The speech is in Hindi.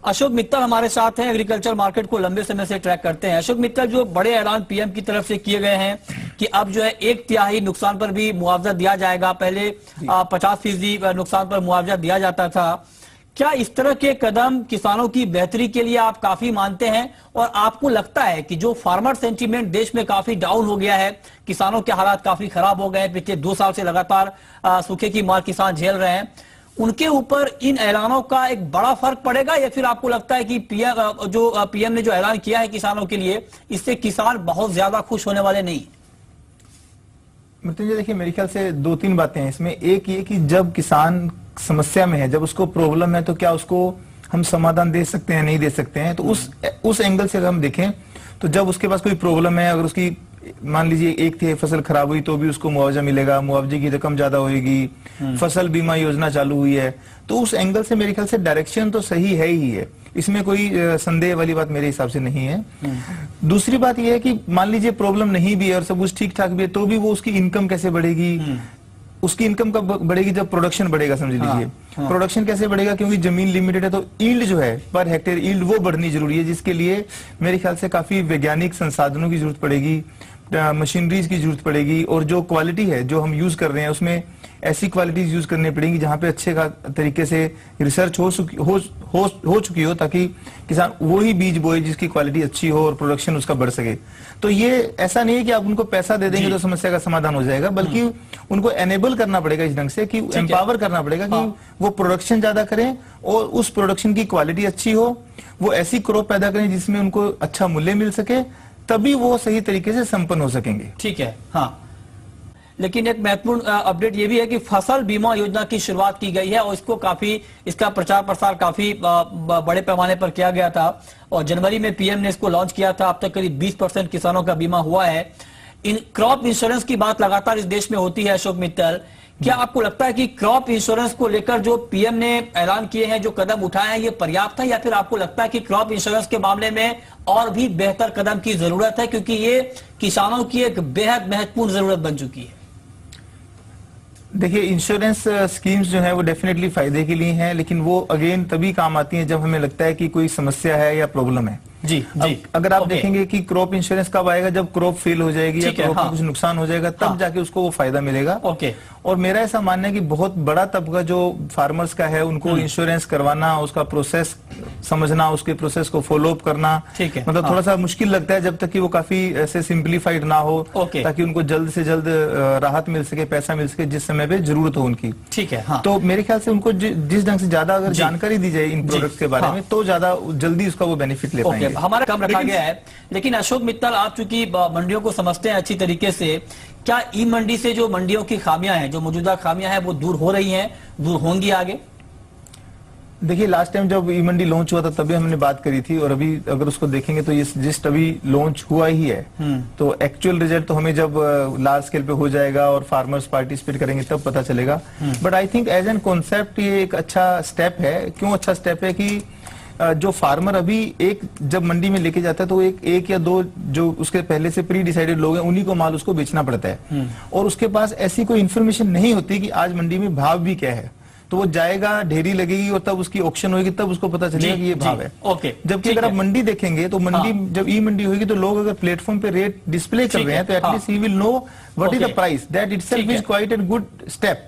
अशोक मित्तल हमारे साथ हैं, एग्रीकल्चर मार्केट को लंबे समय से ट्रैक करते हैं। अशोक मित्तल, जो बड़े ऐलान पीएम की तरफ से किए गए हैं कि अब जो है 1/3 नुकसान पर भी मुआवजा दिया जाएगा, पहले 50% नुकसान पर मुआवजा दिया जाता था। क्या इस तरह के कदम किसानों की बेहतरी के लिए आप काफी मानते हैं और आपको लगता है कि जो फार्मर सेंटीमेंट देश में काफी डाउन हो गया है, किसानों के हालात काफी खराब हो गए हैं, पिछले 2 साल से लगातार सूखे की मार किसान झेल रहे हैं, उनके ऊपर इन ऐलानों का एक बड़ा फर्क पड़ेगा या फिर आपको लगता है कि पीएम ने जो ऐलान किया है किसानों के लिए, इससे किसान बहुत ज्यादा खुश होने वाले नहीं? मृत्युंजय, देखिए मेरे ख्याल से 2-3 बातें हैं इसमें। एक ये कि जब किसान समस्या में है, जब उसको प्रॉब्लम है, तो क्या उसको हम समाधान दे सकते हैं, नहीं दे सकते हैं। तो उस एंगल से अगर हम देखें तो जब उसके पास कोई प्रॉब्लम है, अगर उसकी मान लीजिए एक थी फसल खराब हुई तो भी उसको मुआवजा मिलेगा, मुआवजे की रकम ज्यादा होगी, फसल बीमा योजना चालू हुई है, तो उस एंगल से मेरे ख्याल से डायरेक्शन तो सही है ही है, इसमें कोई संदेह वाली बात मेरे हिसाब से नहीं है। दूसरी बात यह है कि मान लीजिए प्रॉब्लम नहीं भी है और सब कुछ ठीक ठाक भी है, तो भी वो उसकी इनकम कैसे बढ़ेगी? उसकी इनकम कब बढ़ेगी? जब प्रोडक्शन बढ़ेगा, समझ लीजिए। प्रोडक्शन कैसे बढ़ेगा? क्योंकि जमीन लिमिटेड है, तो ईल्ड जो है पर हेक्टेयर ईल्ड वो बढ़नी जरूरी है, जिसके लिए मेरे ख्याल से काफी वैज्ञानिक संसाधनों की जरूरत पड़ेगी, मशीनरीज की जरूरत पड़ेगी, और जो क्वालिटी है जो हम यूज कर रहे हैं उसमें ऐसी क्वालिटीज यूज करनी पड़ेगी जहां पे अच्छे का तरीके से रिसर्च हो चुकी हो, ताकि किसान वही बीज बोए जिसकी क्वालिटी अच्छी हो और प्रोडक्शन उसका बढ़ सके। तो ये ऐसा नहीं है कि आप उनको पैसा दे देंगे तो समस्या का समाधान हो जाएगा, बल्कि उनको एनेबल करना पड़ेगा इस ढंग से कि एम्पावर करना पड़ेगा कि वो प्रोडक्शन ज्यादा करें और उस प्रोडक्शन की क्वालिटी अच्छी हो, वो ऐसी क्रॉप पैदा करें जिसमें उनको अच्छा मूल्य मिल सके, तभी वो सही तरीके से संपन्न हो सकेंगे। ठीक है, हाँ। लेकिन एक महत्वपूर्ण अपडेट ये भी है कि फसल बीमा योजना की शुरुआत की गई है और इसका प्रचार प्रसार काफी बड़े पैमाने पर किया गया था और जनवरी में पीएम ने इसको लॉन्च किया था। अब तक करीब 20% किसानों का बीमा हुआ है। क्रॉप इंश्योरेंस की बात लगातार इस देश में होती है। अशोक मित्तल, क्या आपको लगता है कि क्रॉप इंश्योरेंस को लेकर जो पीएम ने ऐलान किए हैं, जो कदम उठाए हैं, ये पर्याप्त है या फिर आपको लगता है कि क्रॉप इंश्योरेंस के मामले में और भी बेहतर कदम की जरूरत है, क्योंकि ये किसानों की एक बेहद महत्वपूर्ण जरूरत बन चुकी है? देखिए, इंश्योरेंस स्कीम्स जो है वो डेफिनेटली फायदे के लिए हैं, लेकिन वो अगेन तभी काम आती हैं जब हमें लगता है कि कोई समस्या है या प्रॉब्लम है। जी। अगर आप देखेंगे कि क्रॉप इंश्योरेंस कब आएगा? जब क्रॉप फेल हो जाएगी या क्रॉप में कुछ नुकसान हो जाएगा, तब जाके उसको वो फायदा मिलेगा। और मेरा ऐसा मानना है कि बहुत बड़ा तबका जो फार्मर्स का है, उनको इंश्योरेंस करवाना, उसका प्रोसेस समझना, उसके प्रोसेस को फॉलो अप करना, मतलब थोड़ा सा मुश्किल लगता है जब तक कि वो काफी ऐसे सिंप्लीफाइड ना हो, ताकि उनको जल्द से जल्द राहत मिल सके, पैसा मिल सके जिस समय पे जरूरत हो उनकी। ठीक है, हाँ। तो मेरे ख्याल से उनको जिस ढंग से ज्यादा अगर जानकारी दी जाए इन प्रोडक्ट्स के बारे में, तो ज्यादा जल्दी उसका वो बेनिफिट ले पाएंगे। हमारा कम रखा गया है। लेकिन अशोक मित्तल, आप चूंकि मंडियों को समझते हैं अच्छी तरीके से, क्या ई मंडी से जो मंडियों की खामियां हैं, जो मौजूदा खामियां हैं, वो दूर हो रही हैं, दूर होंगी आगे? देखिए, लास्ट टाइम जब ई मंडी लॉन्च हुआ था तभी हमने बात करी थी, और अभी अगर उसको देखेंगे तो ये जस्ट अभी लॉन्च हुआ ही है। तो एक्चुअल रिजल्ट तो हमें जब लार्ज स्केल पे हो जाएगा और फार्मर्स पार्टिसिपेट करेंगे तब पता चलेगा। But I think as an concept ये एक अच्छा स्टेप है। क्यों अच्छा स्टेप है? कि जो फार्मर अभी एक जब मंडी में लेके जाता है तो एक या दो जो उसके पहले से प्री डिसाइडेड लोग हैं, उन्हीं को माल उसको बेचना पड़ता है, और उसके पास ऐसी कोई इन्फॉर्मेशन नहीं होती कि आज मंडी में भाव भी क्या है। तो वो जाएगा, ढेरी लगेगी और तब उसकी ऑक्शन होगी, तब उसको पता चलेगा कि ये भाव है। जबकि अगर आप मंडी देखेंगे तो मंडी जब ई मंडी होगी तो लोग अगर प्लेटफॉर्म पे रेट डिस्प्ले कर रहे हैं तो at least he will know what is the price. That itself is quite a good step.